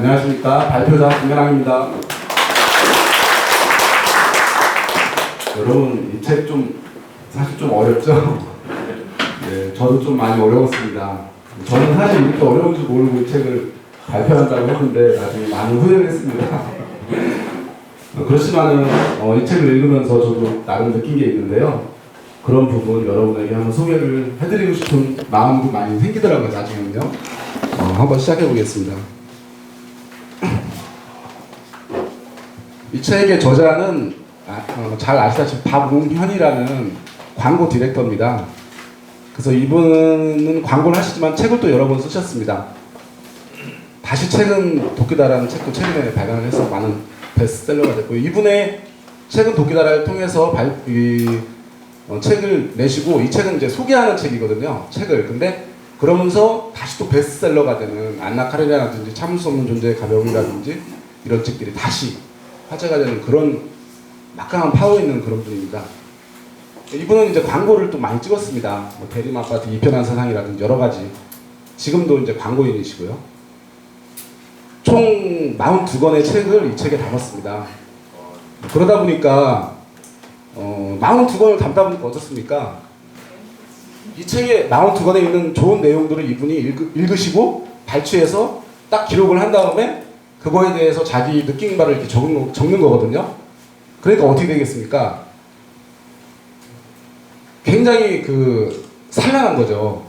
안녕하십니까. 발표자 김연아입니다. 여러분, 이 책 사실 좀 어렵죠? 네, 저도 좀 많이 어려웠습니다. 저는 사실 이렇게 어려운 줄 모르고 이 책을 발표한다고 했는데 나중에 많은 후회를 했습니다. 그렇지만은 이 책을 읽으면서 저도 나름 느낀 게 있는데요. 그런 부분 여러분에게 한번 소개를 해드리고 싶은 마음도 많이 생기더라고요, 나중에는요. 한번 시작해 보겠습니다. 이 책의 저자는 잘 아시다시피 박웅현이라는 광고 디렉터입니다. 그래서 이분은 광고를 하시지만 책을 또 여러 번 쓰셨습니다. 다시 책은 도끼다라는 책도 최근에 발간을 해서 많은 베스트셀러가 됐고, 이분의 책은 도끼다라를 통해서 책을 내시고, 이 책은 이제 소개하는 책이거든요. 책을. 근데 그러면서 다시 또 베스트셀러가 되는 안나 카레나라든지 참을 수 없는 존재의 가벼움이라든지 이런 책들이 다시 화제가 되는 그런 막강한 파워 있는 그런 분입니다. 이분은 이제 광고를 또 많이 찍었습니다. 대림아파트 이편한 세상이라든지 여러 가지. 지금도 이제 광고인이시고요. 총 42권의 책을 이 책에 담았습니다. 그러다 보니까 42권을 담다 보니까 어떻습니까? 이 책에 42권에 있는 좋은 내용들을 이분이 읽으시고 발췌해서 딱 기록을 한 다음에 그거에 대해서 자기 느낀 바를 이렇게 적는 거거든요. 그러니까 어떻게 되겠습니까? 굉장히 산란한 거죠.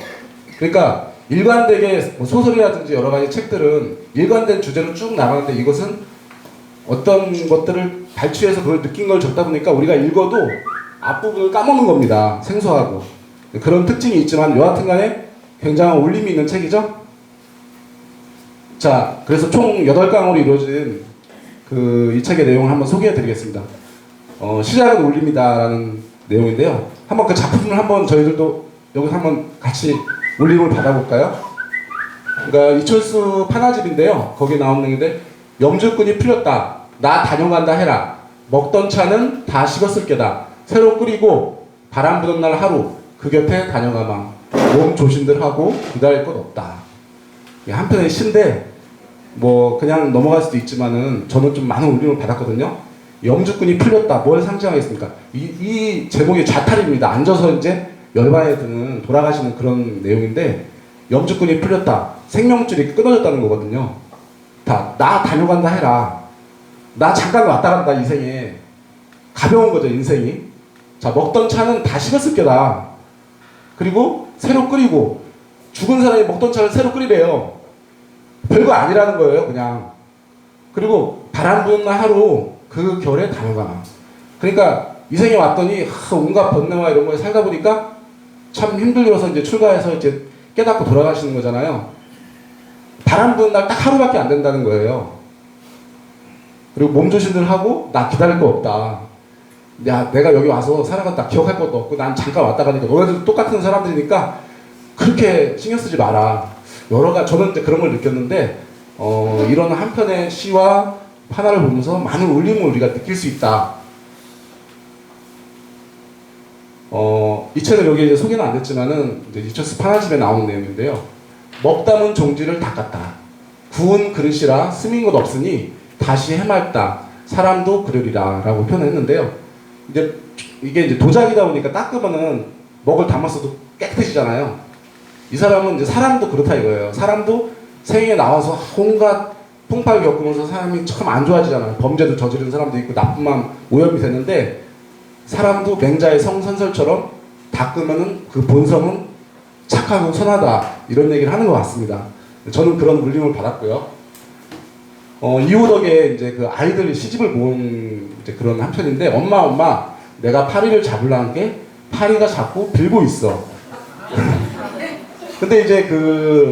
그러니까 일관되게 소설이라든지 여러 가지 책들은 일관된 주제로 쭉 나가는데, 이것은 어떤 것들을 발췌해서 그걸 느낀 걸 적다 보니까 우리가 읽어도 앞부분을 까먹는 겁니다. 생소하고. 그런 특징이 있지만 여하튼 간에 굉장한 울림이 있는 책이죠. 자, 그래서 총 8강으로 이루어진 이 책의 내용을 한번 소개해 드리겠습니다. 시작은 울림이다라는 내용인데요. 한번 그 작품을 한번 저희들도 여기서 한번 같이 울림을 받아볼까요? 그러니까 이철수 판화집인데요. 거기에 나온 내용인데, 염주꾼이 풀렸다. 나 다녀간다 해라. 먹던 차는 다 식었을 게다. 새로 끓이고 바람 부는 날 하루 그 곁에 다녀가마. 몸 조심들 하고 기다릴 것 없다. 한편의 시인데 그냥 넘어갈 수도 있지만은 저는 좀 많은 울림을 받았거든요. 염주꾼이 풀렸다. 뭘 상징하겠습니까? 이 제목이 자탈입니다. 앉아서 이제 열반에 드는 돌아가시는 그런 내용인데, 염주꾼이 풀렸다. 생명줄이 끊어졌다는 거거든요. 나 다녀간다 해라. 나 잠깐 왔다 간다. 인생에 가벼운 거죠, 인생이. 자, 먹던 차는 다 식었을 게다. 그리고 새로 끓이고, 죽은 사람이 먹던 차를 새로 끓이래요. 별거 아니라는 거예요, 그냥. 그리고 바람 부는 날 하루 그 결에 다녀가. 그러니까 이 생에 왔더니 온갖 번뇌와 이런 거에 살다 보니까 참 힘들어서 이제 출가해서 이제 깨닫고 돌아가시는 거잖아요. 바람 부는 날 딱 하루밖에 안 된다는 거예요. 그리고 몸조심들 하고 나 기다릴 거 없다. 야, 내가 여기 와서 살아갔다 기억할 것도 없고 난 잠깐 왔다 가니까 너네들 똑같은 사람들이니까 그렇게 신경 쓰지 마라. 저는 이제 그런 걸 느꼈는데, 이런 한편의 시와 판화를 보면서 많은 울림을 우리가 느낄 수 있다. 이 책은 여기 이제 소개는 안 됐지만은 이제 이철수 판화집에 나오는 내용인데요. 먹담은 종지를 닦았다. 구운 그릇이라 스민 것 없으니 다시 해맑다. 사람도 그러리라 라고 표현했는데요. 이게 이제 도자기다 보니까 닦으면은 먹을 담았어도 깨끗해지잖아요. 이 사람은 이제 사람도 그렇다 이거예요. 사람도 생에 나와서 온갖 풍파를 겪으면서 사람이 참 안 좋아지잖아요. 범죄도 저지른 사람도 있고 나쁜 마음 오염이 되는데, 사람도 맹자의 성선설처럼 닦으면은 그 본성은 착하고 선하다, 이런 얘기를 하는 것 같습니다. 저는 그런 울림을 받았고요. 이호덕의 이제 그 아이들 시집을 모은 이제 그런 한 편인데, 엄마 내가 파리를 잡으려는 게 파리가 자꾸 빌고 있어. 근데 이제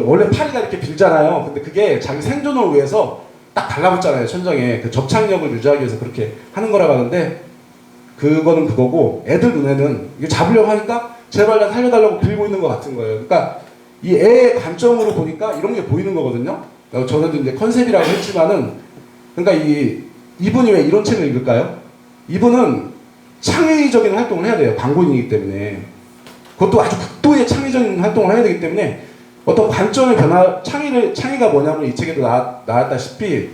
원래 파리가 이렇게 빌잖아요. 근데 그게 자기 생존을 위해서 딱 달라붙잖아요, 천정에. 그 접착력을 유지하기 위해서 그렇게 하는 거라고 하는데, 그거는 그거고, 애들 눈에는 이거 잡으려고 하니까 제발 나 살려달라고 빌고 있는 것 같은 거예요. 그러니까 이 애의 관점으로 보니까 이런 게 보이는 거거든요. 저는 이제 컨셉이라고 했지만은, 그러니까 이분이 왜 이런 책을 읽을까요? 이분은 창의적인 활동을 해야 돼요. 광고인이기 때문에. 그것도 아주 극도의 창의적인 활동을 해야 되기 때문에 어떤 관점의 창의가 뭐냐면 이 책에도 나왔다시피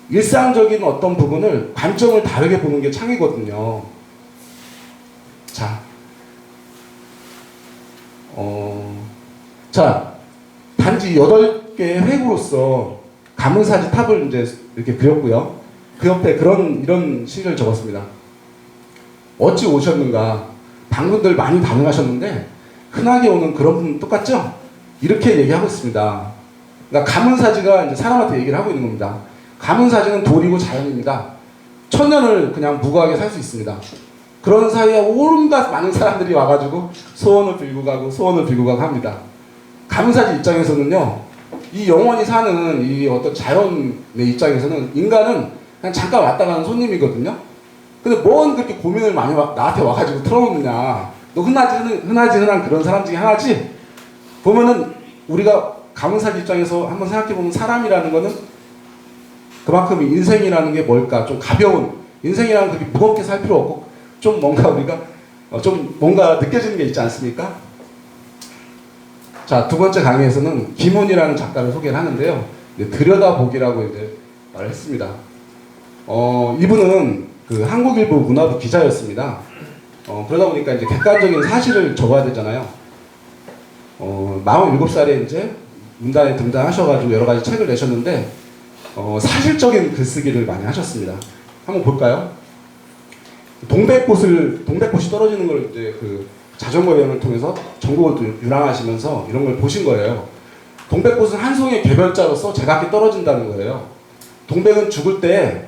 일상적인 어떤 부분을 관점을 다르게 보는 게 창의거든요. 자, 단지 8개의 획으로서 가문사지 탑을 이제 이렇게 그렸고요. 그 옆에 이런 시를 적었습니다. 어찌 오셨는가? 방문들 많이 다녀가셨는데 흔하게 오는 그런 분 똑같죠? 이렇게 얘기하고 있습니다. 그러니까 가문사지가 이제 사람한테 얘기를 하고 있는 겁니다. 가문사지는 돌이고 자연입니다. 천년을 그냥 무고하게 살 수 있습니다. 그런 사이에 온갖 많은 사람들이 와가지고 소원을 빌고 가고 합니다. 가문사지 입장에서는요, 이 영원히 사는 이 어떤 자연의 입장에서는 인간은 그냥 잠깐 왔다 가는 손님이거든요. 근데 뭔 그렇게 고민을 많이 나한테 와가지고 털어놓느냐. 너 흔한 그런 사람 중에 하나지? 보면은 우리가 가문사지 입장에서 한번 생각해보면 사람이라는 거는 그만큼 인생이라는 게 뭘까? 좀 가벼운, 인생이라는 그렇게 무겁게 살 필요 없고 좀 뭔가 우리가 좀 뭔가 느껴지는 게 있지 않습니까? 자, 두 번째 강의에서는 김훈이라는 작가를 소개를 하는데요. 들여다보기라고 이제 말을 했습니다. 이분은 그 한국일보 문화부 기자였습니다. 그러다 보니까 이제 객관적인 사실을 적어야 되잖아요. 47살에 이제 문단에 등장하셔가지고 여러 가지 책을 내셨는데, 사실적인 글쓰기를 많이 하셨습니다. 한번 볼까요? 동백꽃이 떨어지는 걸 이제 그 자전거 여행을 통해서 전국을 유랑하시면서 이런 걸 보신 거예요. 동백꽃은 한 송이의 개별자로서 제각기 떨어진다는 거예요. 동백은 죽을 때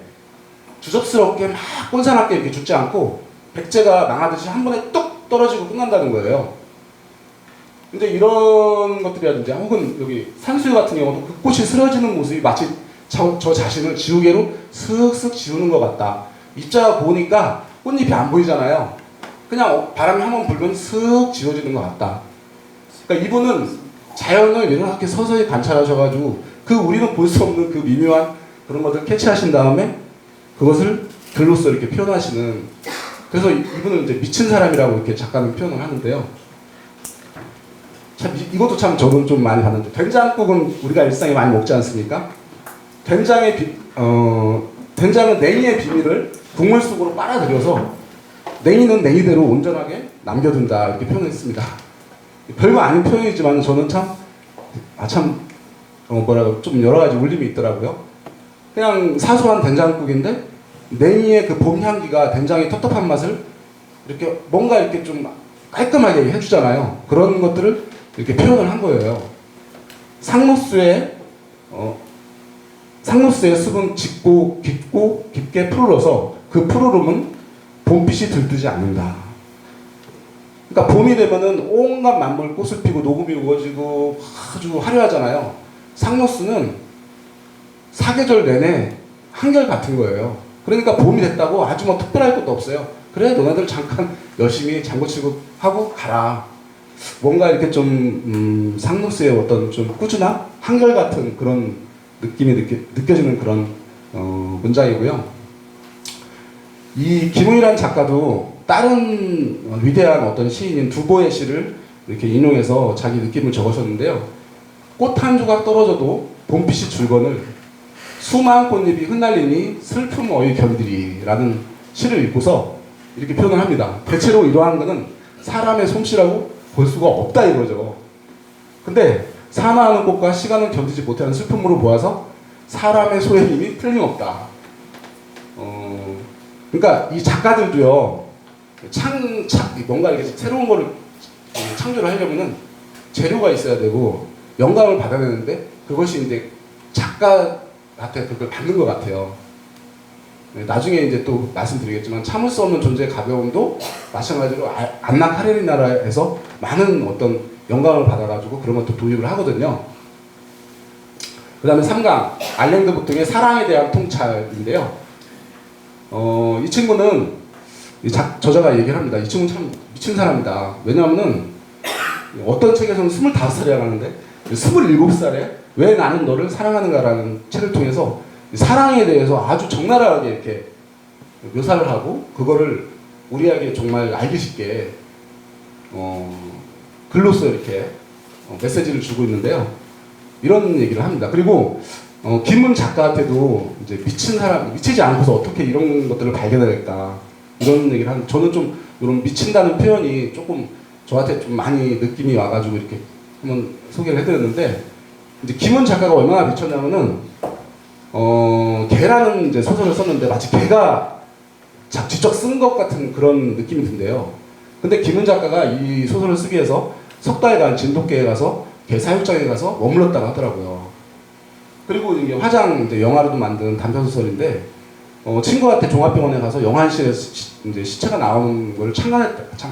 주접스럽게 막 꼰사납게 이렇게 죽지 않고 백제가 망하듯이 한 번에 뚝 떨어지고 끝난다는 거예요. 근데 이런 것들이라든지 혹은 여기 산수유 같은 경우도 그 꽃이 쓰러지는 모습이 마치 저 자신을 지우개로 슥슥 지우는 것 같다. 입자가 보니까 꽃잎이 안 보이잖아요. 그냥 바람이 한번 불면 슥 지워지는 것 같다. 그러니까 이분은 자연을 이렇게 서서히 관찰하셔가지고 그 우리는 볼 수 없는 그 미묘한 그런 것들을 캐치하신 다음에 그것을 글로써 이렇게 표현하시는, 그래서 이분은 이제 미친 사람이라고 이렇게 작가는 표현을 하는데요. 참 이것도 참 저는 좀 많이 봤는데, 된장국은 우리가 일상에 많이 먹지 않습니까? 된장은 냉이의 비밀을 국물 속으로 빨아들여서 냉이는 냉이대로 온전하게 남겨둔다 이렇게 표현했습니다. 별거 아닌 표현이지만 저는 좀 여러 가지 울림이 있더라고요. 그냥 사소한 된장국인데 냉이의 그 봄 향기가 된장의 텁텁한 맛을 이렇게 뭔가 이렇게 좀 깔끔하게 해주잖아요. 그런 것들을 이렇게 표현을 한 거예요. 상록수의 숲은 짙고 깊고 깊게 푸르러서 그 푸르름은 봄빛이 들뜨지 않는다. 그러니까 봄이 되면은 온갖 만물 꽃을 피고 녹음이 우거지고 아주 화려하잖아요. 상록수는 사계절 내내 한결 같은 거예요. 그러니까 봄이 됐다고 아주 뭐 특별할 것도 없어요. 그래, 너네들 잠깐 열심히 장구치고 하고 가라. 뭔가 이렇게 좀 상록수의 어떤 좀 꾸준한 한결같은 그런 느낌이 느껴지는 그런 문장이고요. 이 김훈이라는 작가도 다른 위대한 어떤 시인인 두보의 시를 이렇게 인용해서 자기 느낌을 적으셨는데요. 꽃 한 조각 떨어져도 봄빛이 줄거늘 수많은 꽃잎이 흩날리니 슬픔 어이 견디리라는 시를 읽고서 이렇게 표현을 합니다. 대체로 이러한 것은 사람의 솜씨라고 볼 수가 없다 이거죠. 근데 사나하는 꽃과 시간을 견디지 못하는 슬픔으로 보아서 사람의 소의 힘이 틀림없다. 그러니까 이 작가들도요, 뭔가 이렇게 새로운 거를 창조를 하려면은 재료가 있어야 되고 영감을 받아야 되는데 그것이 이제 작가한테 그걸 받는 것 같아요. 나중에 이제 또 말씀드리겠지만 참을 수 없는 존재의 가벼움도 마찬가지로 안나 카레리나라에서 많은 어떤 영감을 받아가지고 그런 것도 도입을 하거든요. 그 다음에 3강 알랭드 보통의 사랑에 대한 통찰인데요. 이 친구는 저자가 얘기를 합니다. 이 친구는 참 미친 사람이다. 왜냐하면은 어떤 책에서는 25살이라고 하는데 27살에 왜 나는 너를 사랑하는가라는 책을 통해서 사랑에 대해서 아주 적나라하게 이렇게 묘사를 하고 그거를 우리에게 정말 알기 쉽게 글로써 이렇게 메시지를 주고 있는데요. 이런 얘기를 합니다. 그리고 김은 작가한테도 이제 미친 사람, 미치지 않고서 어떻게 이런 것들을 발견할까 이런 얘기를 하는. 저는 좀 이런 미친다는 표현이 조금 저한테 좀 많이 느낌이 와가지고 이렇게 한번 소개를 해드렸는데, 이제 김은 작가가 얼마나 미쳤냐면은 개라는 이제 소설을 썼는데 마치 개가 직접 쓴 것 같은 그런 느낌이 든대요. 근데 김은 작가가 이 소설을 쓰기 위해서 석 달간 진돗개에 가서 개 사육장에 가서 머물렀다고 하더라고요. 그리고 이게 화장 이제 영화로도 만든 단편 소설인데 친구한테 종합병원에 가서 영안실에 이제 시체가 나오는 걸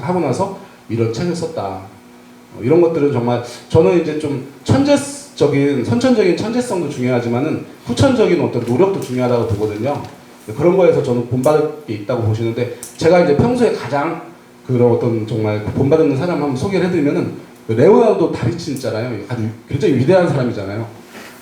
하고 나서 이런 책을 썼다. 이런 것들은 정말 저는 이제 좀 선천적인 천재성도 중요하지만은 후천적인 어떤 노력도 중요하다고 보거든요. 그런 거에서 저는 본받을 게 있다고 보시는데, 제가 이제 평소에 가장 그런 어떤 정말 본받는 사람 한번 소개를 해드리면은 레오나르도 다빈치 있잖아요. 아주 굉장히 위대한 사람이잖아요.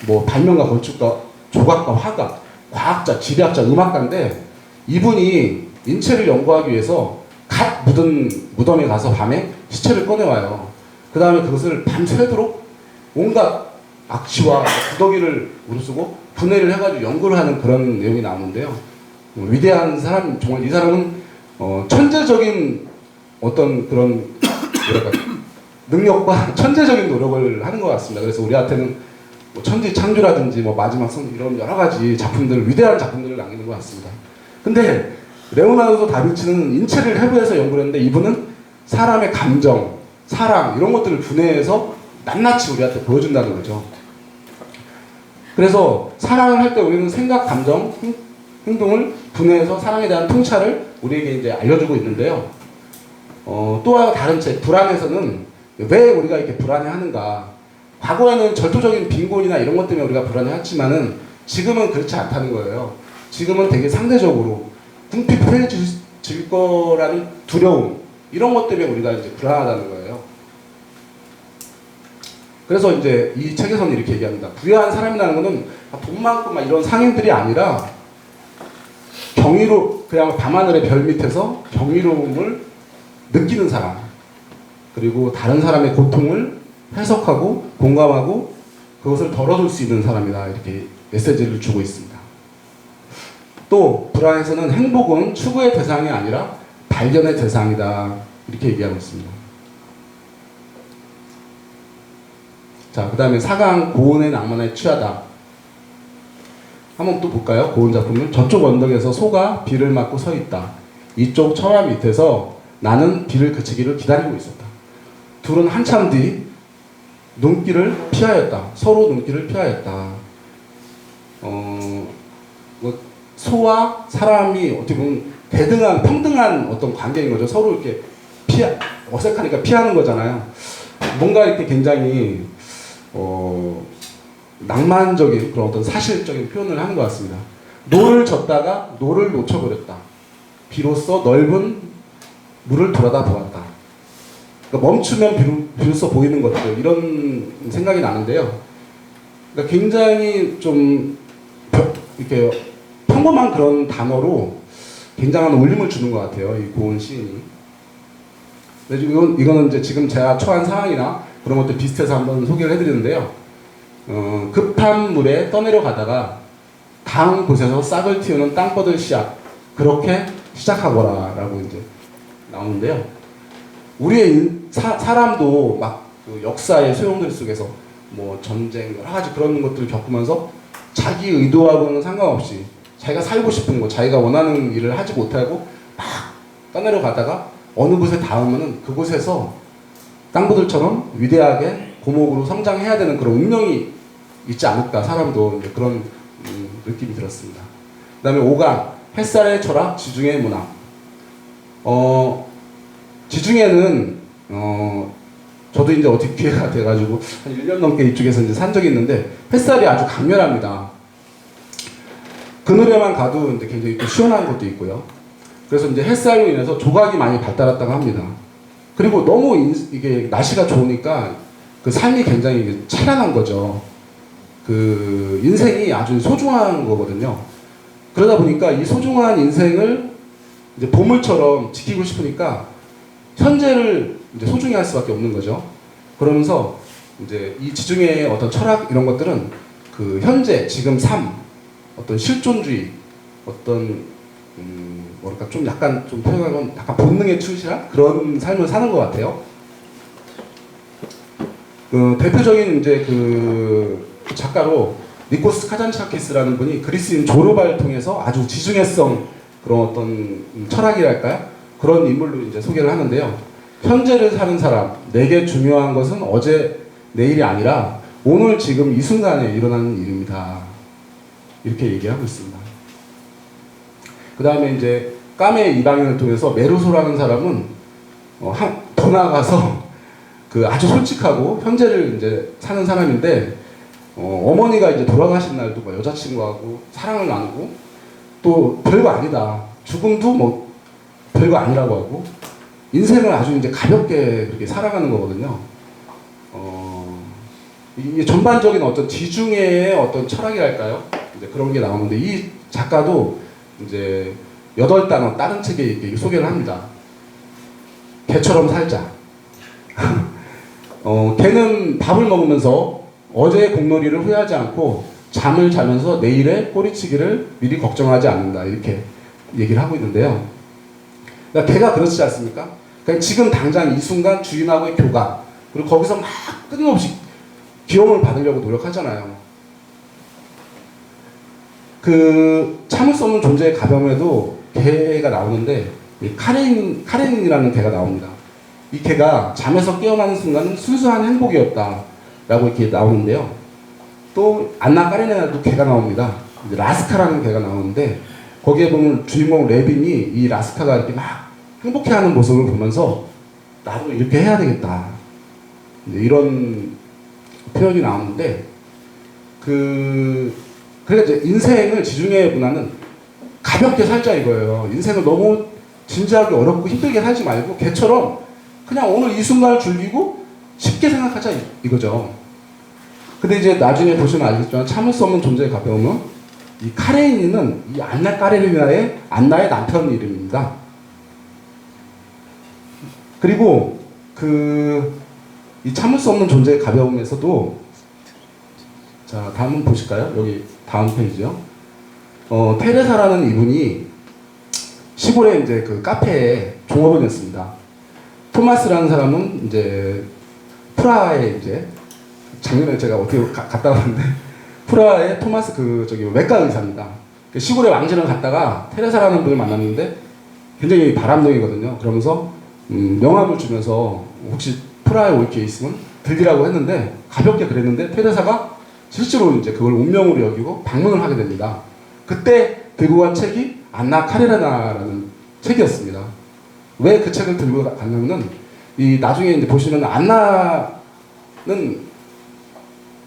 뭐 발명가, 건축가, 조각가, 화가, 과학자, 지리학자, 음악가인데 이분이 인체를 연구하기 위해서 갓 묻은 무덤에 가서 밤에 시체를 꺼내와요. 그 다음에 그것을 밤새도록 온갖 악취와 구더기를 무릅쓰고 분해를 해가지고 연구를 하는 그런 내용이 나오는데요. 위대한 사람, 정말 이 사람은 천재적인 어떤 그런 뭐랄까 능력과 천재적인 노력을 하는 것 같습니다. 그래서 우리한테는 뭐 천지창조라든지 뭐 마지막 성 이런 여러 가지 작품들, 위대한 작품들을 남기는 것 같습니다. 근데 레오나르도 다빈치는 인체를 해부해서 연구를 했는데 이분은 사람의 감정, 사랑 이런 것들을 분해해서 낱낱이 우리한테 보여준다는 거죠. 그래서 사랑을 할 때 우리는 생각, 감정, 행동을 분해해서 사랑에 대한 통찰을 우리에게 이제 알려주고 있는데요. 또 다른 책 불안에서는 왜 우리가 이렇게 불안해하는가. 과거에는 절도적인 빈곤이나 이런 것 때문에 우리가 불안해했지만은 지금은 그렇지 않다는 거예요. 지금은 되게 상대적으로 궁핍해질 거라는 두려움 이런 것 때문에 우리가 이제 불안하다는 거예요. 그래서 이제 이 책에서는 이렇게 얘기합니다. 부유한 사람이라는 것은 돈 많고 막 이런 상인들이 아니라 그냥 밤하늘의 별 밑에서 경이로움을 느끼는 사람, 그리고 다른 사람의 고통을 해석하고 공감하고 그것을 덜어줄 수 있는 사람이다. 이렇게 메시지를 주고 있습니다. 또 불안에서는 행복은 추구의 대상이 아니라 발견의 대상이다. 이렇게 얘기하고 있습니다. 자, 그 다음에 4강 고온의 낭만에 취하다. 한번 또 볼까요? 고온 작품을. 저쪽 언덕에서 소가 비를 맞고 서 있다. 이쪽 철화 밑에서 나는 비를 그치기를 기다리고 있었다. 둘은 한참 뒤 눈길을 피하였다. 서로 눈길을 피하였다. 소와 사람이 어떻게 보면 평등한 어떤 관계인 거죠. 서로 이렇게 어색하니까 피하는 거잖아요. 뭔가 이렇게 굉장히 낭만적인 그런 어떤 사실적인 표현을 하는 것 같습니다. 노를 젓다가 노를 놓쳐버렸다. 비로소 넓은 물을 돌아다 보았다. 그러니까 멈추면 비로소 보이는 것들, 이런 생각이 나는데요. 그러니까 굉장히 좀 이렇게 평범한 그런 단어로 굉장한 울림을 주는 것 같아요. 이 고은 시인이. 이거는 이제 지금 제가 처한 상황이나 그런 것들 비슷해서 한번 소개를 해드리는데요. 급한 물에 떠내려 가다가 다음 곳에서 싹을 틔우는 땅버들 씨앗, 그렇게 시작하거라 라고 이제 나오는데요. 우리의 사람도 막 그 역사의 소용돌이 속에서 뭐 전쟁 여러 가지 그런 것들을 겪으면서 자기 의도하고는 상관없이 자기가 살고 싶은 거, 자기가 원하는 일을 하지 못하고 막 떠내려 가다가 어느 곳에 닿으면은 그곳에서 땅부들처럼 위대하게 고목으로 성장해야 되는 그런 운명이 있지 않을까, 사람도 이제 그런 느낌이 들었습니다. 그 다음에 5강 햇살의 철학, 지중해 문학. 지중해는 저도 이제 어떻게 기회가 돼가지고 한 1년 넘게 이쪽에서 이제 산 적이 있는데 햇살이 아주 강렬합니다. 그늘에만 가도 이제 굉장히 또 시원한 것도 있고요. 그래서 이제 햇살로 인해서 조각이 많이 발달했다고 합니다. 그리고 너무 이게 날씨가 좋으니까 그 삶이 굉장히 찬란한 거죠. 그 인생이 아주 소중한 거거든요. 그러다 보니까 이 소중한 인생을 이제 보물처럼 지키고 싶으니까 현재를 이제 소중히 할 수밖에 없는 거죠. 그러면서 이제 이 지중해의 어떤 철학 이런 것들은 그 현재 지금 삶, 어떤 실존주의, 어떤 뭐랄까 좀 약간 좀 표현하면 약간 본능에 충실한 그런 삶을 사는 것 같아요. 그 대표적인 이제 그 작가로 니코스 카잔차키스라는 분이 그리스인 조르바를 통해서 아주 지중해성 그런 어떤 철학이랄까요? 그런 인물로 이제 소개를 하는데요. 현재를 사는 사람, 내게 중요한 것은 어제, 내일이 아니라 오늘 지금 이 순간에 일어나는 일입니다. 이렇게 얘기하고 있습니다. 그 다음에 이제 까메 이방인을 통해서 메루소라는 사람은 더 나아가서 그 아주 솔직하고 현재를 이제 사는 사람인데 어머니가 이제 돌아가신 날도 뭐 여자친구하고 사랑을 나누고 또 별거 아니다. 죽음도 뭐 별거 아니라고 하고 인생을 아주 이제 가볍게 그렇게 살아가는 거거든요. 이게 전반적인 어떤 지중해의 어떤 철학이랄까요? 이제 그런 게 나오는데 이 작가도 이제 8단어 다른 책에 이렇게 소개를 합니다. 개처럼 살자. 개는 밥을 먹으면서 어제의 공놀이를 후회하지 않고 잠을 자면서 내일의 꼬리치기를 미리 걱정하지 않는다. 이렇게 얘기를 하고 있는데요. 그러니까 개가 그렇지 않습니까? 그냥 지금 당장 이 순간 주인하고의 교감, 그리고 거기서 막 끊임없이 귀여움을 받으려고 노력하잖아요. 그 참을 수 없는 존재의 가벼움에도 개가 나오는데 카레닌이라는 개가 나옵니다. 이 개가 잠에서 깨어나는 순간은 순수한 행복이었다 라고 이렇게 나오는데요. 또 안나 까레네나도 개가 나옵니다. 이제 라스카라는 개가 나오는데 거기에 보면 주인공 레빈이 이 라스카가 이렇게 막 행복해하는 모습을 보면서 나도 이렇게 해야 되겠다 이런 표현이 나오는데 그러니까 이제 인생을 지중해 문화는 가볍게 살자 이거예요. 인생을 너무 진지하게 어렵고 힘들게 살지 말고 개처럼 그냥 오늘 이 순간을 즐기고 쉽게 생각하자 이거죠. 근데 이제 나중에 보시면 알겠지만 참을 수 없는 존재의 가벼움은 이 카레인이는 이 안나 까레니나의 안나의 남편 이름입니다. 그리고 이 참을 수 없는 존재의 가벼움에서도 자 다음 보실까요? 여기 다음 페이지요. 테레사라는 이분이 시골에 이제 그 카페에 종업원이었습니다. 토마스라는 사람은 이제 프라하에 이제 작년에 제가 어떻게 갔다 왔는데 프라하의 토마스 저기 외과 의사입니다. 시골에 왕진을 갔다가 테레사라는 분을 만났는데 굉장히 바람둥이거든요. 그러면서 명함을 주면서 혹시 프라하에 올 기회 있으면 들리라고 했는데 가볍게 그랬는데 테레사가 실제로 이제 그걸 운명으로 여기고 방문을 하게 됩니다. 그때 들고 간 책이 안나 카레나라는 책이었습니다. 왜 그 책을 들고 갔냐면은 이 나중에 이제 보시면 안나는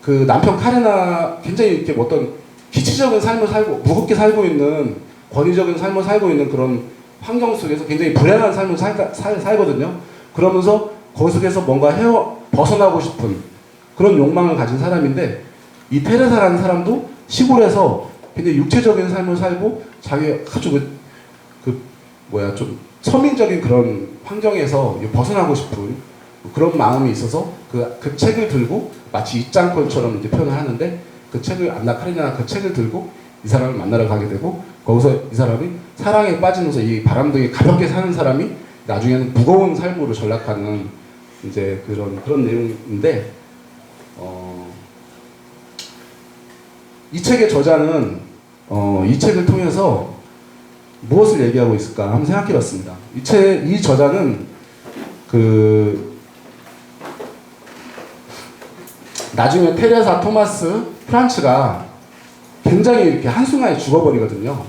그 남편 카레나 굉장히 이렇게 어떤 기치적인 삶을 살고 무겁게 살고 있는 권위적인 삶을 살고 있는 그런 환경 속에서 굉장히 불행한 삶을 살거든요. 그러면서 그 속에서 뭔가 벗어나고 싶은 그런 욕망을 가진 사람인데 이 테레사라는 사람도 시골에서 굉장히 육체적인 삶을 살고 자기 아주 좀 서민적인 그런 환경에서 벗어나고 싶은 그런 마음이 있어서 그 책을 들고 마치 입장권처럼 이렇게 표현을 하는데 그 책을 안나 카레나 그 책을 들고 이 사람을 만나러 가게 되고 거기서 이 사람이 사랑에 빠지면서 이 바람둥이 가볍게 사는 사람이 나중에는 무거운 삶으로 전락하는 이제 그런 내용인데 이 책의 저자는 이 책을 통해서 무엇을 얘기하고 있을까 한번 생각해봤습니다. 이 저자는 나중에 테레사, 토마스, 프란츠가 굉장히 이렇게 한순간에 죽어버리거든요.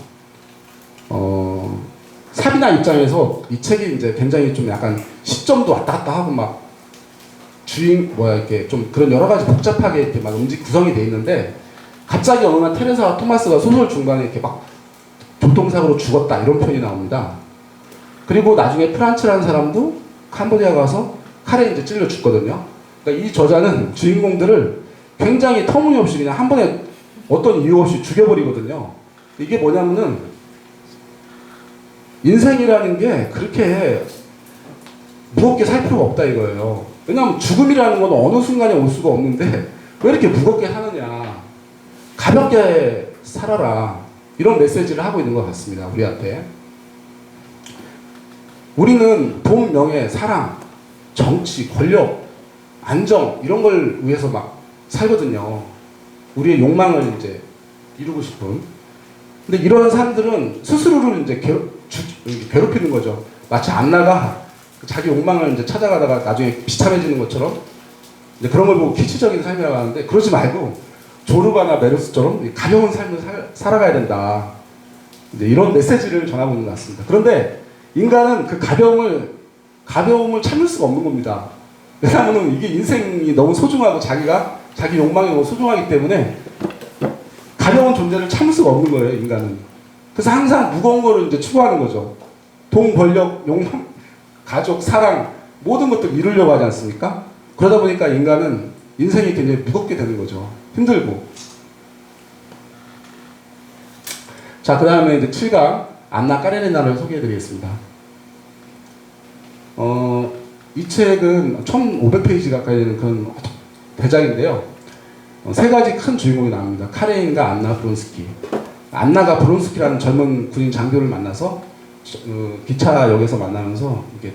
사비나 입장에서 이 책이 이제 굉장히 좀 약간 시점도 왔다 갔다 하고 막 이렇게 좀 그런 여러 가지 복잡하게 이렇게 막 구성이 돼 있는데 갑자기 어느 날 테레사와 토마스가 소설 중간에 이렇게 막 교통사고로 죽었다 이런 표현이 나옵니다. 그리고 나중에 프란츠라는 사람도 캄보디아 가서 칼에 이제 찔려 죽거든요. 그러니까 이 저자는 주인공들을 굉장히 터무니없이 그냥 한 번에 어떤 이유 없이 죽여버리거든요. 이게 뭐냐면은 인생이라는 게 그렇게 무겁게 살 필요가 없다 이거예요. 왜냐하면 죽음이라는 건 어느 순간에 올 수가 없는데 왜 이렇게 무겁게 사느냐. 가볍게 살아라. 이런 메시지를 하고 있는 것 같습니다. 우리한테. 우리는 돈, 명예, 사랑, 정치, 권력, 안정 이런 걸 위해서 막 살거든요. 우리의 욕망을 이제 이루고 싶은. 근데 이런 사람들은 스스로를 이제 괴롭히는 거죠. 마치 안나가 자기 욕망을 이제 찾아가다가 나중에 비참해지는 것처럼 이제 그런 걸 보고 기초적인 삶이라고 하는데 그러지 말고 조르바나 메르스처럼 가벼운 삶을 살아가야 된다. 이제 이런 메시지를 전하고 있는 것 같습니다. 그런데 인간은 그 가벼움을 참을 수가 없는 겁니다. 왜냐하면 이게 인생이 너무 소중하고 자기 욕망이 너무 소중하기 때문에 가벼운 존재를 참을 수가 없는 거예요, 인간은. 그래서 항상 무거운 거를 이제 추구하는 거죠. 돈, 권력, 욕망, 가족, 사랑, 모든 것들 이루려고 하지 않습니까? 그러다 보니까 인간은 인생이 굉장히 무겁게 되는 거죠. 힘들고. 자, 그 다음에 이제 7강, 안나 까레레나를 소개해 드리겠습니다. 이 책은 1500페이지 가까이 되는 그런 대작인데요. 세 가지 큰 주인공이 나옵니다. 카레인과 안나 브론스키. 안나가 브론스키라는 젊은 군인 장교를 만나서 기차역에서 만나면서 이게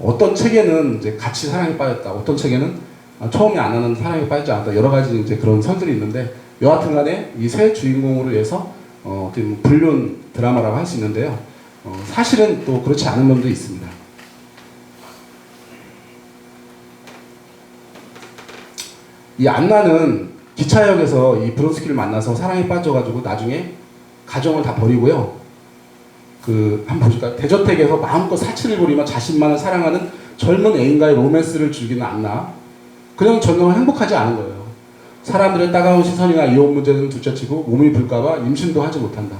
어떤 책에는 이제 같이 사랑에 빠졌다. 어떤 책에는 처음에 안나는 사랑에 빠지지 않았다. 여러 가지 이제 그런 설들이 있는데 여하튼 간에 이 세 주인공으로 해서 불륜 드라마라고 할 수 있는데요. 사실은 또 그렇지 않은 면도 있습니다. 이 안나는 기차역에서 이 브론스키를 만나서 사랑에 빠져가지고 나중에 가정을 다 버리고요. 한번 보실까요? 대저택에서 마음껏 사치를 부리며 자신만을 사랑하는 젊은 애인과의 로맨스를 즐기는 안나. 그냥 전혀 행복하지 않은 거예요. 사람들의 따가운 시선이나 이혼 문제는 둘째치고 몸이 불까봐 임신도 하지 못한다.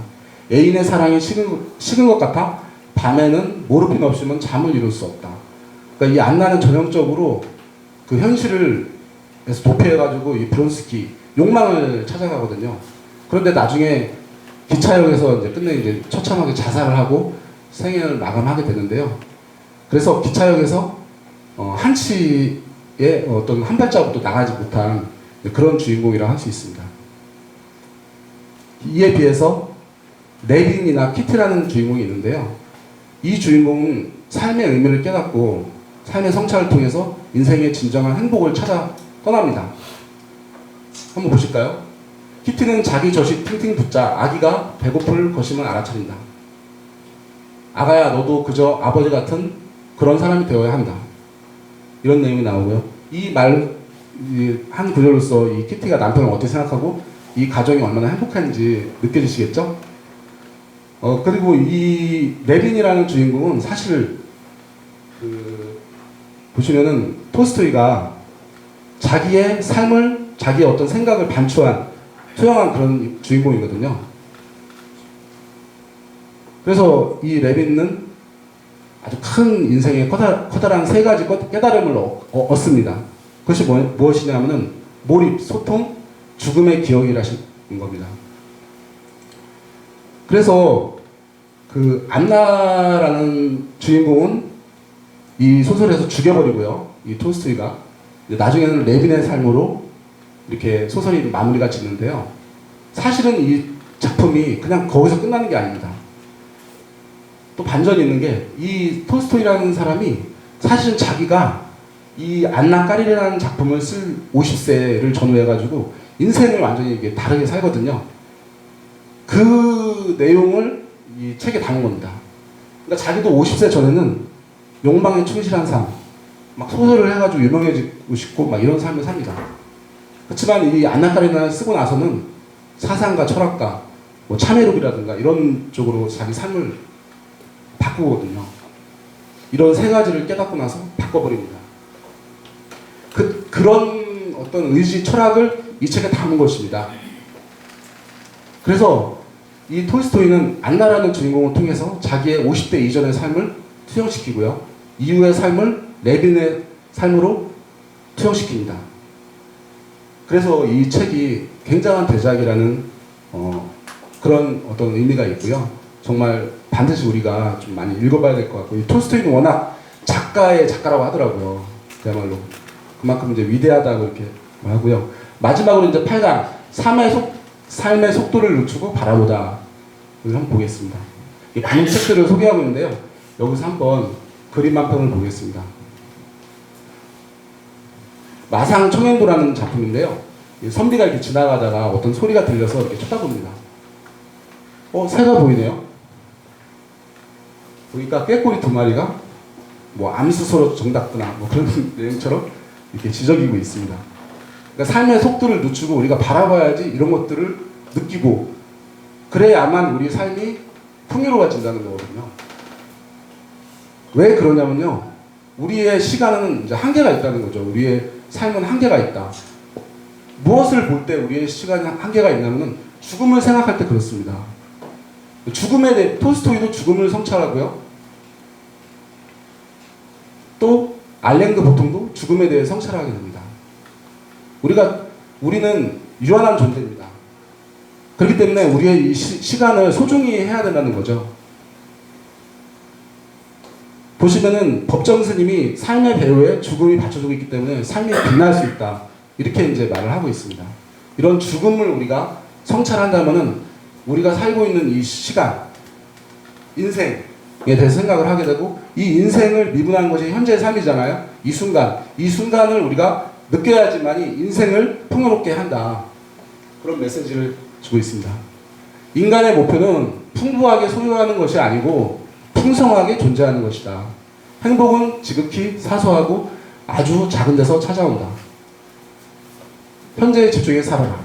애인의 사랑이 식은 것 같아 밤에는 모르핀 없이는 잠을 이룰 수 없다. 그러니까 이 안나는 전형적으로 그 현실을 도피해가지고 이 브론스키 욕망을 찾아가거든요. 그런데 나중에 기차역에서 이제 끝내 이제 처참하게 자살을 하고 생애를 마감하게 되는데요. 그래서 기차역에서 한치의 어떤 한 발자국도 나가지 못한 그런 주인공이라 할 수 있습니다. 이에 비해서 레빈이나 키티라는 주인공이 있는데요. 이 주인공은 삶의 의미를 깨닫고 삶의 성찰을 통해서 인생의 진정한 행복을 찾아 떠납니다. 한번 보실까요? 키티는 자기 젖이 팅팅 붙자 아기가 배고플 것임을 알아차린다. 아가야, 너도 그저 아버지 같은 그런 사람이 되어야 한다. 이런 내용이 나오고요. 이 한 구절로서 이 키티가 남편을 어떻게 생각하고 이 가정이 얼마나 행복한지 느껴지시겠죠? 그리고 이 레빈이라는 주인공은 사실 보시면은 톨스토이가 자기의 삶을, 자기의 어떤 생각을 투영한 그런 주인공이거든요. 그래서 이 레빈은 아주 큰 인생의 커다란 세 가지 깨달음을 얻습니다. 그것이 무엇이냐면은 몰입, 소통, 죽음의 기억이라는 겁니다. 그래서 그 안나라는 주인공은 이 소설에서 죽여버리고요. 이 톨스토이가 나중에는 레빈의 삶으로 이렇게 소설이 마무리가 짓는데요. 사실은 이 작품이 그냥 거기서 끝나는 게 아닙니다. 또 반전이 있는 게 이 톨스토이라는 사람이 사실은 자기가 이 안나 까리레라는 작품을 쓸 50세를 전후해가지고 인생을 완전히 이게 다르게 살거든요. 그 내용을 이 책에 담은 겁니다. 그러니까 자기도 50세 전에는 욕망에 충실한 삶, 막 소설을 해가지고 유명해지고 싶고 막 이런 삶을 삽니다. 그렇지만 이 안나 까리레나를 쓰고 나서는 사상가, 철학가, 뭐 참회록이라든가 이런 쪽으로 자기 삶을 바꾸거든요. 이런 세 가지를 깨닫고 나서 바꿔버립니다. 그런 어떤 의지, 철학을 이 책에 담은 것입니다. 그래서 이 톨스토이는 안나라는 주인공을 통해서 자기의 50대 이전의 삶을 투영시키고요. 이후의 삶을 레빈의 삶으로 투영시킵니다. 그래서 이 책이 굉장한 대작이라는 그런 어떤 의미가 있고요. 정말 반드시 우리가 좀 많이 읽어봐야 될 것 같고, 이 톨스토이는 워낙 작가의 작가라고 하더라고요. 그야말로 그만큼 이제 위대하다고 이렇게 하고요. 마지막으로 이제 8강 삶의 속도를 늦추고 바라보다 를 한번 보겠습니다. 많은 책들을 소개하고 있는데요. 여기서 한번 그림 한 편을 보겠습니다. 마상 청행도라는 작품인데요. 선비가 이렇게 지나가다가 어떤 소리가 들려서 이렇게 쳐다봅니다. 새가 보이네요. 보니까 꾀꼬리 2마리가 뭐 암수소로 정답구나 뭐 그런 내용처럼 이렇게 지저귀고 있습니다. 그러니까 삶의 속도를 늦추고 우리가 바라봐야지 이런 것들을 느끼고 그래야만 우리 삶이 풍요로워진다는 거거든요. 왜 그러냐면요. 우리의 시간은 이제 한계가 있다는 거죠. 우리의 삶은 한계가 있다. 무엇을 볼 때 우리의 시간이 한계가 있냐면은 죽음을 생각할 때 그렇습니다. 죽음에 대해 톨스토이도 죽음을 성찰하고요. 또 알랭그 보통도 죽음에 대해 성찰하게 됩니다. 우리는 유한한 존재입니다. 그렇기 때문에 우리의 이 시간을 소중히 해야 된다는 거죠. 보시면은 법정 스님이 삶의 배후에 죽음이 받쳐주고 있기 때문에 삶이 빛날 수 있다. 이렇게 이제 말을 하고 있습니다. 이런 죽음을 우리가 성찰한다면은 우리가 살고 있는 이 시간, 인생에 대해서 생각을 하게 되고 이 인생을 미분한 것이 현재의 삶이잖아요. 이 순간을 우리가 느껴야지만이 인생을 풍요롭게 한다. 그런 메시지를 주고 있습니다. 인간의 목표는 풍부하게 소유하는 것이 아니고 풍성하게 존재하는 것이다. 행복은 지극히 사소하고 아주 작은 데서 찾아온다. 현재에 집중해 살아라.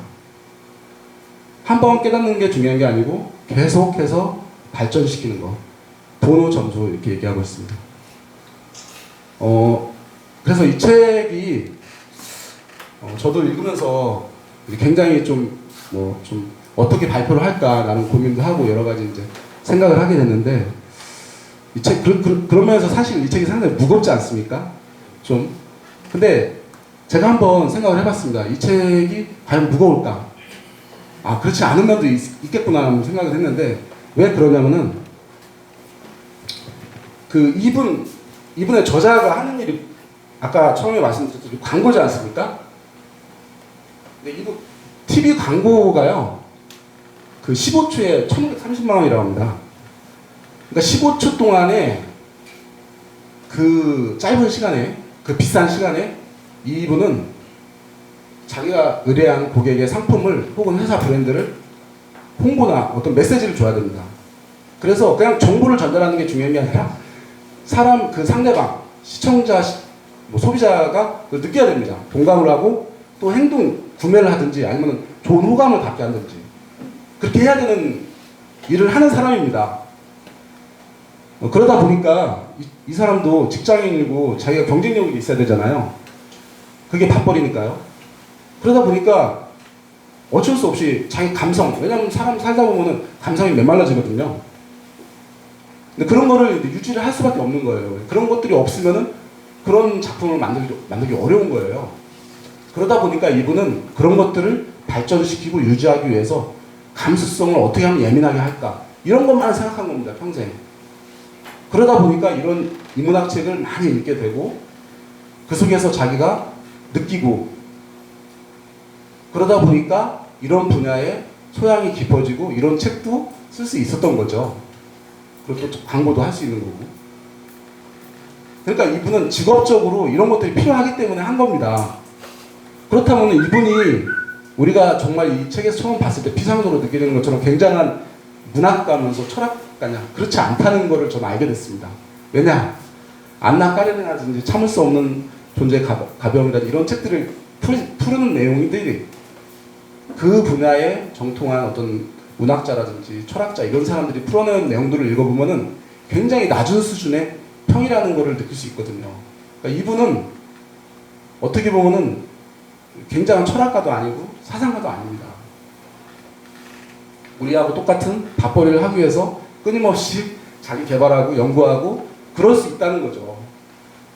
한 번 깨닫는 게 중요한 게 아니고 계속해서 발전시키는 거. 도노 점수 이렇게 얘기하고 있습니다. 그래서 이 책이 저도 읽으면서 굉장히 좀 어떻게 발표를 할까라는 고민도 하고 여러 가지 이제 생각을 하게 됐는데 이 책 그러면서 사실 이 책이 상당히 무겁지 않습니까? 좀 근데 제가 한번 생각을 해봤습니다. 이 책이 과연 무거울까? 그렇지 않은 면도 있겠구나 하는 생각을 했는데 왜 그러냐면은 이분의 저자가 하는 일이 아까 처음에 말씀드렸듯이 광고지 않습니까? 근데 이분 TV 광고가요 15초에 1,930만 원이라고 합니다. 그러니까 15초 동안에 그 짧은 시간에 그 비싼 시간에 이분은 자기가 의뢰한 고객의 상품을 혹은 회사 브랜드를 홍보나 어떤 메시지를 줘야 됩니다. 그래서 그냥 정보를 전달하는 게 중요한 게 아니라 상대방, 시청자, 소비자가 그걸 느껴야 됩니다. 동감을 하고 또 구매를 하든지 아니면 좋은 호감을 갖게 하든지 그렇게 해야 되는 일을 하는 사람입니다. 그러다 보니까 이 사람도 직장인이고 자기가 경쟁력이 있어야 되잖아요. 그게 밥벌이니까요. 그러다 보니까 어쩔 수 없이 자기 감성, 왜냐면 사람 살다 보면은 감성이 메말라지거든요. 근데 그런 거를 유지를 할 수밖에 없는 거예요. 그런 것들이 없으면은 그런 작품을 만들기 어려운 거예요. 그러다 보니까 이분은 그런 것들을 발전시키고 유지하기 위해서 감수성을 어떻게 하면 예민하게 할까 이런 것만 생각한 겁니다. 평생. 그러다 보니까 이런 인문학책을 많이 읽게 되고 그 속에서 자기가 느끼고 그러다 보니까 이런 분야에 소양이 깊어지고 이런 책도 쓸 수 있었던 거죠. 그리고 또 광고도 할 수 있는 거고. 그러니까 이분은 직업적으로 이런 것들이 필요하기 때문에 한 겁니다. 그렇다면 이분이 우리가 정말 이 책에서 처음 봤을 때 피상적으로 느끼는 것처럼 굉장한 문학가면서 철학가냐 그렇지 않다는 것을 저는 알게 됐습니다. 왜냐? 안나 까레나라든지 참을 수 없는 존재의 가벼움이라든지 이런 책들을 푸르는 내용들이 그 분야에 정통한 어떤 문학자라든지 철학자 이런 사람들이 풀어내는 내용들을 읽어보면은 굉장히 낮은 수준의 평이라는 것을 느낄 수 있거든요. 그러니까 이분은 어떻게 보면은 굉장한 철학가도 아니고 사상가도 아닙니다. 우리하고 똑같은 밥벌이를 하기 위해서 끊임없이 자기 개발하고 연구하고 그럴 수 있다는 거죠.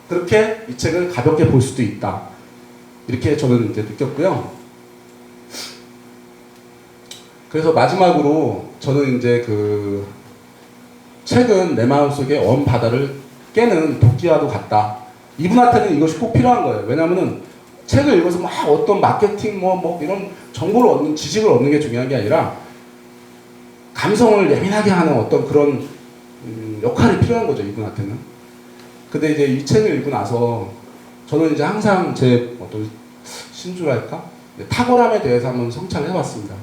그렇게 이 책을 가볍게 볼 수도 있다. 이렇게 저는 이제 느꼈고요. 그래서 마지막으로 저는 이제 책은 내 마음속에 언 바다를 깨는 도끼와도 같다. 이분한테는 이것이 꼭 필요한 거예요. 왜냐하면은 책을 읽어서 막 어떤 마케팅 뭐 이런 정보를 얻는, 지식을 얻는 게 중요한 게 아니라 감성을 예민하게 하는 어떤 그런 역할이 필요한 거죠, 이분한테는. 근데 이제 이 책을 읽고 나서 저는 이제 항상 제 어떤 신주랄까? 탁월함에 대해서 한번 성찰을 해봤습니다.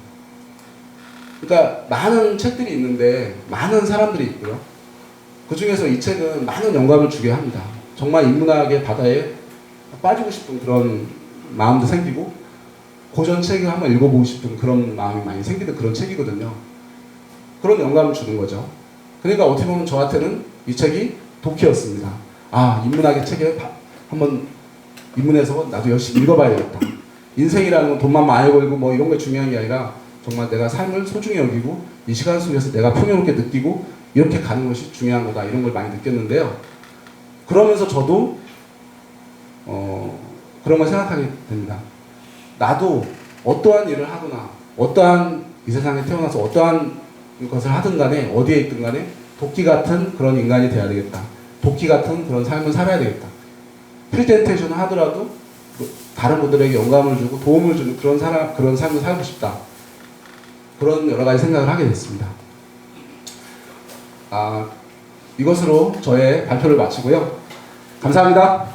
그러니까 많은 책들이 있는데 많은 사람들이 있고요. 그 중에서 이 책은 많은 영감을 주게 합니다. 정말 인문학의 바다에 빠지고 싶은 그런 마음도 생기고 고전 책을 한번 읽어보고 싶은 그런 마음이 많이 생기는 그런 책이거든요. 그런 영감을 주는 거죠. 그러니까 어떻게 보면 저한테는 이 책이 독해였습니다. 아, 인문학의 책에 한번 입문해서 나도 열심히 읽어봐야 되겠다. 인생이라는 건 돈만 많이 벌고 뭐 이런 게 중요한 게 아니라 정말 내가 삶을 소중히 여기고 이 시간 속에서 내가 풍요롭게 느끼고 이렇게 가는 것이 중요한 거다, 이런 걸 많이 느꼈는데요. 그러면서 저도 그런 걸 생각하게 됩니다. 나도 어떠한 일을 하거나 어떠한 이 세상에 태어나서 어떠한 것을 하든 간에 어디에 있든 간에 도끼 같은 그런 인간이 돼야 되겠다. 도끼 같은 그런 삶을 살아야 되겠다. 프리젠테이션을 하더라도 다른 분들에게 영감을 주고 도움을 주는 그런 삶을 살고 싶다. 그런 여러 가지 생각을 하게 됐습니다. 이것으로 저의 발표를 마치고요. 감사합니다.